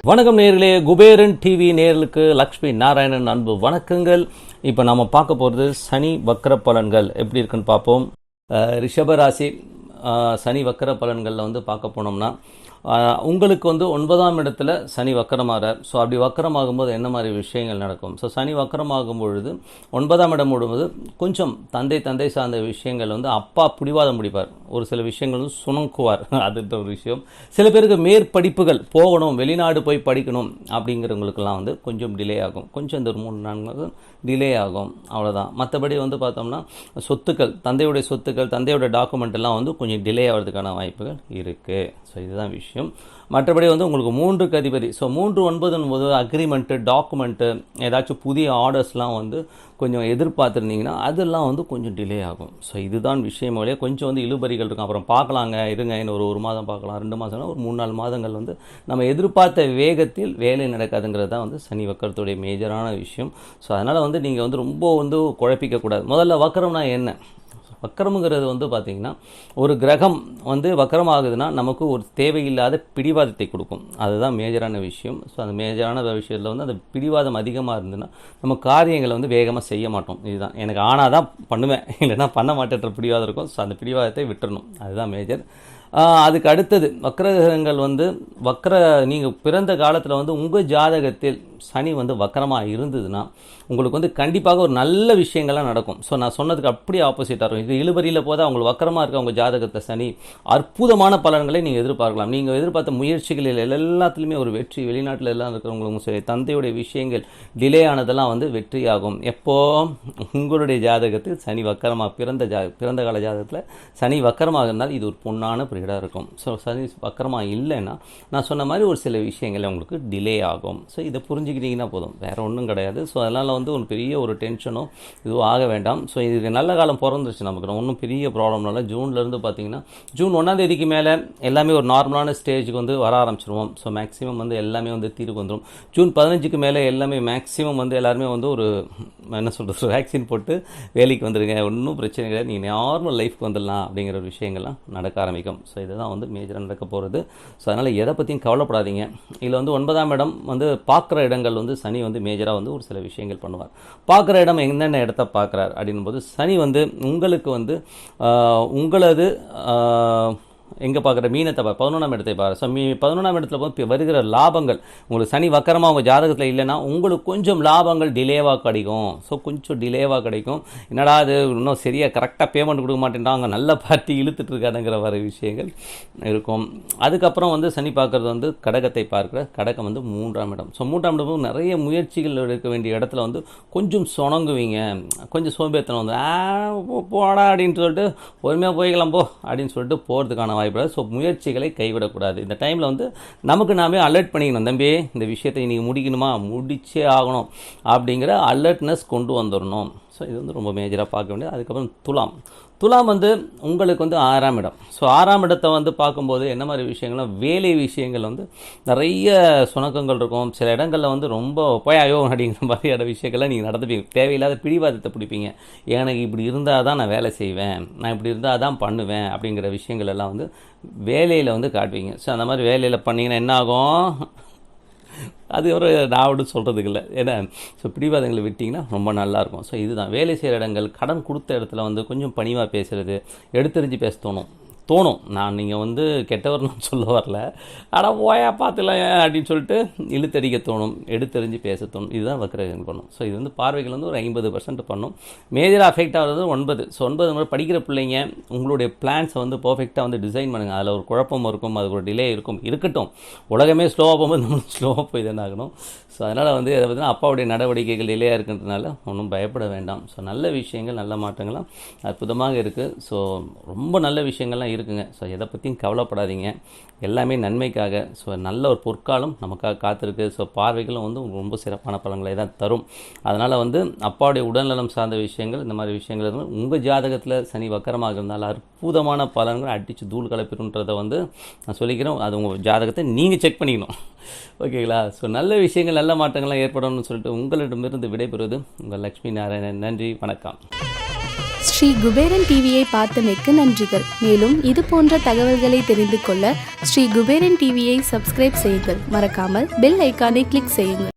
வணக்கம் நேயர்களே, குபேரன் டிவி நேயர்களுக்கு லக்ஷ்மி நாராயணன் அன்பு வணக்கங்கள். இப்போ நம்ம பார்க்க போகிறது சனி வக்கர பலன்கள் எப்படி இருக்குன்னு பார்ப்போம். ரிஷபராசி சனி வக்கர பலன்களில் வந்து பார்க்க போனோம்னா, உங்களுக்கு வந்து 9ஆம் இடத்துல சனி வக்கரமாகிறார். ஸோ அப்படி வக்கரமாகும்போது என்ன மாதிரி விஷயங்கள் நடக்கும்? ஸோ சனி வக்கரமாகும் பொழுது 9ஆம் இடம் விடும்போது கொஞ்சம் தந்தை சார்ந்த விஷயங்கள் வந்து அப்பா பிடிவாதம் பிடிப்பார். ஒரு சில விஷயங்கள் வந்து சுணங்குவார். அதுன்ற ஒரு விஷயம். சில பேருக்கு மேற்படிப்புகள் போகணும், வெளிநாடு போய் படிக்கணும் அப்படிங்கிறவங்களுக்கெல்லாம் வந்து கொஞ்சம் டிலே ஆகும். கொஞ்சம் இந்த 3-4 மாதம் டிலே ஆகும், அவ்வளோதான். மற்றபடி வந்து பார்த்தோம்னா சொத்துக்கள், தந்தையோட டாக்குமெண்ட் எல்லாம் வந்து கொஞ்சம் டிலே ஆகிறதுக்கான வாய்ப்புகள் இருக்குது. ஸோ இதுதான் விஷயம். மற்றபடி வந்து உங்களுக்கு 3க்கு அதிபதி. ஸோ 3-9 அக்ரிமெண்ட்டு, டாக்குமெண்ட்டு, ஏதாச்சும் புதிய ஆர்டர்ஸ்லாம் வந்து கொஞ்சம் எதிர்பார்த்துருந்தீங்கன்னா அதெல்லாம் வந்து கொஞ்சம் டிலே ஆகும். ஸோ இதுதான் விஷயம். வழியாக கொஞ்சம் வந்து இழுபறிகள் இருக்கும். அப்புறம் பார்க்கலாங்க, இருங்க, இன்னும் ஒரு மாதம் பார்க்கலாம், 2 மாதம்னா ஒரு 3-4 மாதங்கள் வந்து நம்ம எதிர்பார்த்த வேகத்தில் வேலை நடக்காதுங்கிறது தான் வந்து சனி வக்கரத்துடைய மேஜரான விஷயம். ஸோ அதனால் வந்து நீங்கள் வந்து ரொம்ப வந்து குழப்பிக்கக்கூடாது. முதல்ல வக்கரம்னா என்ன? வக்கரமுங்கிறது வந்து பார்த்திங்கன்னா, ஒரு கிரகம் வந்து வக்கரமாகுதுன்னா நமக்கு ஒரு தேவையில்லாத பிடிவாதத்தை கொடுக்கும். அதுதான் மேஜரான விஷயம். ஸோ அந்த மேஜரான விஷயத்தில் வந்து அந்த பிடிவாதம் அதிகமாக இருந்ததுன்னா நம்ம காரியங்களை வந்து வேகமாக செய்ய மாட்டோம். இதுதான், எனக்கு ஆனால் தான் பண்ணுவேன், இல்லைன்னா பண்ண மாட்டேன்ற பிடிவாதம் இருக்கும். ஸோ அந்த பிடிவாதத்தை விட்டுறணும். அதுதான் மேஜர். அதுக்கு அடுத்தது வக்கரங்கள் வந்து நீங்கள் பிறந்த காலத்தில் வந்து உங்கள் ஜாதகத்தில் சனி வந்து வக்கரமாக இருந்ததுன்னா உங்களுக்கு வந்து கண்டிப்பாக ஒரு நல்ல விஷயங்கள்லாம் நடக்கும். ஸோ நான் சொன்னதுக்கு அப்படியே ஆப்போசிட்டாக இருக்கும். இது இழுபறியில் போதால் உங்களுக்கு வக்கரமாக இருக்க உங்கள் ஜாதகத்தை சனி அற்புதமான பலன்களை நீங்கள் எதிர்பார்க்கலாம். நீங்கள் எதிர்பார்த்த முயற்சிகளில் எல்லாத்துலேயுமே ஒரு வெற்றி. வெளிநாட்டில் எல்லாம் இருக்கிறவங்களுக்கும் சரி, தந்தையுடைய விஷயங்கள் டிலே ஆனதெல்லாம் வந்து வெற்றியாகும். எப்போ உங்களுடைய ஜாதகத்தில் சனி வக்கரமாக பிறந்த கால ஜாதகத்தில் சனி வக்கரமாக இருந்தால் இது ஒரு பொன்னான பீரியடாக இருக்கும். ஸோ சனி வக்கரமாக இல்லைன்னா நான் சொன்ன மாதிரி ஒரு சில விஷயங்கள் உங்களுக்கு டிலே ஆகும். ஸோ இதை புரிஞ்சுக்கிட்டிங்கன்னா போதும், வேறு ஒன்றும் கிடையாது. ஸோ அதனால் வந்து ஒரு பெரிய ஒரு டென்ஷனோ இதுவும் ஆக வேண்டாம். ஸோ இதுக்கு நல்ல காலம் பிறந்துருச்சு நமக்கு, ஒன்றும் பெரிய ப்ராப்ளம்னால. ஜூன்லேருந்து பார்த்தீங்கன்னா ஜூன் 1ஆம் தேதிக்கு மேலே எல்லாமே ஒரு நார்மலான ஸ்டேஜுக்கு வந்து வர ஆரம்பிச்சிருவோம். ஸோ மேக்ஸிமம் வந்து எல்லாமே வந்து தீர்வு வந்துடும். ஜூன் 15க்கு மேலே எல்லாமே மேக்ஸிமம் வந்து எல்லாருமே வந்து ஒரு என்ன சொல்கிறது, வேக்சின் போட்டு வேலைக்கு வந்துடுங்க, ஒன்றும் பிரச்சனை கிடையாது, நீங்கள் நார்மல் லைஃப்க்கு வந்துடலாம் அப்படிங்கிற ஒரு விஷயங்கள்லாம் நடக்க ஆரம்பிக்கும். ஸோ இதுதான் வந்து மேஜராக நடக்க போகிறது. ஸோ அதனால் எதை பற்றியும் கவலைப்படாதீங்க. இதில் வந்து 9ஆம் இடம் வந்து பார்க்குற இடங்கள் வந்து சனி வந்து மேஜராக வந்து ஒரு சில விஷயங்கள் பண்ணுவார். பார்க்குற இடம் என்னென்ன இடத்த பார்க்குறார் அப்படின்னும் போது சனி வந்து உங்களுக்கு வந்து உங்களது எங்கே பார்க்குற மீனத்தை 11ஆம் இடத்தை பாரு. ஸோ 11ஆம் இடத்துல போது வருகிற லாபங்கள் உங்களுக்கு சனி வக்கரமாக உங்கள் ஜாதகத்தில் இல்லைன்னா உங்களுக்கு கொஞ்சம் லாபங்கள் டிலேவாக கிடைக்கும். ஸோ கொஞ்சம் டிலேவாக கிடைக்கும். என்னடா அது இன்னும் சரியாக கரெக்டாக பேமெண்ட் கொடுக்க மாட்டேன்றாங்க, நல்ல பார்ட்டி இழுத்துட்டு இருக்காதுங்கிற வர விஷயங்கள் இருக்கும். அதுக்கப்புறம் வந்து சனி பார்க்குறது வந்து கடகத்தை பார்க்குற கடகம் வந்து 3ஆம் இடம். ஸோ 3ஆம் இடம் நிறைய முயற்சிகள் எடுக்க வேண்டிய இடத்துல வந்து கொஞ்சம் சொணங்குவீங்க, கொஞ்சம் சோம்பேத்தனம் வந்து போடா அப்படின்னு சொல்லிட்டு பொறுமையாக போய்க்கலாம் போ அப்படின்னு சொல்லிட்டு போகிறதுக்கான வாய்ப்பு. ஸோ முயற்சிகளை கைவிடக்கூடாது. இந்த டைமில் வந்து நமக்கு நாமே அலர்ட் பண்ணிக்கணும். தம்பி, இந்த விஷயத்தை நீங்கள் முடிக்கணுமா, முடிச்சே ஆகணும் அப்படிங்கிற அலர்ட்னஸ் கொண்டு வந்துடணும். ஸோ இது வந்து ரொம்ப மேஜராக பார்க்க வேண்டியது. அதுக்கப்புறம் துலாம் வந்து உங்களுக்கு வந்து 6ஆம் இடம். ஸோ 6ஆம் இடத்தை வந்து பார்க்கும்போது என்ன மாதிரி விஷயங்கள்லாம், வேலை விஷயங்கள் வந்து நிறைய சுணக்கங்கள் இருக்கும். சில இடங்களில் வந்து ரொம்ப போயாயோ அப்படிங்கிற மாதிரியான விஷயங்கள்லாம் நீங்கள் நடந்துப்பீங்க. தேவையில்லாத பிடிவாதத்தை பிடிப்பீங்க. எனக்கு இப்படி இருந்தால் தான் நான் வேலை செய்வேன், நான் இப்படி இருந்தால் தான் பண்ணுவேன் அப்படிங்கிற விஷயங்கள் எல்லாம் வந்து வேலையில் வந்து காட்டுவீங்க. ஸோ அந்த மாதிரி வேலையில் பண்ணிங்கன்னா என்ன ஆகும், அது ஒரு நான் ஒன்று சொல்கிறதுக்கு இல்லை. ஏன்னா ஸோ பிடிவாதங்களை விட்டிங்கன்னா ரொம்ப நல்லாயிருக்கும். ஸோ இதுதான் வேலை செய்கிற இடங்கள். கடன் கொடுத்த இடத்துல வந்து கொஞ்சம் பணிவாக பேசுகிறது, எடுத்தெறிஞ்சு பேச தோணும். நான் நீங்கள் வந்து கெட்டவர்னு சொல்ல வரல, ஆனால் போயா பார்த்துலாம் அப்படின்னு சொல்லிட்டு இழுத்தடிக்க தோணும், எடுத்தெறிஞ்சு பேச தோணும். இதுதான் வக்கரங்கள் பண்ணும். ஸோ இது வந்து பார்வைகள் வந்து ஒரு 50% பண்ணும். மேஜராக அஃபெக்ட் ஆகிறது 9. ஸோ 9 படிக்கிற பிள்ளைங்க உங்களுடைய பிளான்ஸை வந்து பர்ஃபெக்டாக வந்து டிசைன் பண்ணுங்கள். அதில் ஒரு குழப்பம் இருக்கும், அதுக்கு ஒரு டிலே இருக்கட்டும். உலகமே ஸ்லோவாக போகும்போது நம்மளும் ஸ்லோவாக போய் தானே ஆகணும். ஸோ அதனால் வந்து அதை பார்த்தீங்கன்னா அப்பாவுடைய நடவடிக்கைகள் டிலேயாக இருக்கின்றதுனால ஒன்றும் பயப்பட வேண்டாம். ஸோ நல்ல விஷயங்கள், நல்ல மாற்றங்கள்லாம் அற்புதமாக இருக்குது. ஸோ ரொம்ப நல்ல விஷயங்கள்லாம் இருக்குங்க. ஸோ எதை பற்றியும் கவலைப்படாதீங்க, எல்லாமே நன்மைக்காக. ஸோ நல்ல ஒரு பொற்காலம் நமக்காக காத்திருக்கு. ஸோ பார்வைகளும் வந்து ரொம்ப சிறப்பான பலன்களை தான் தரும். அதனால் வந்து அப்பாவுடைய உடல்நலம் சார்ந்த விஷயங்கள், இந்த மாதிரி விஷயங்கள் இருந்தால் உங்கள் ஜாதகத்தில் சனி வக்கரமாக இருந்தால் அற்புதமான பலன்கள் அடித்து தூள் கலப்பிடுன்றதை வந்து நான் சொல்லிக்கிறேன். அது உங்கள் ஜாதகத்தை நீங்கள் செக் பண்ணிக்கணும். ஓகேங்களா? ஸோ நல்ல விஷயங்கள், நல்ல மாற்றங்கள்லாம் ஏற்படணும்னு சொல்லிட்டு உங்களிடமிருந்து விடைபெறுவது உங்கள் லக்ஷ்மி நாராயணன். நன்றி, வணக்கம். ஸ்ரீ குபேரன் டிவியை பார்த்தமைக்கு நன்றிகள். மேலும் இது போன்ற தகவல்களை தெரிந்து கொள்ள ஸ்ரீ குபேரன் டிவியை சப்ஸ்கிரைப் செய்யுங்கள். மறக்காமல் பெல் ஐக்கானை கிளிக் செய்யுங்கள்.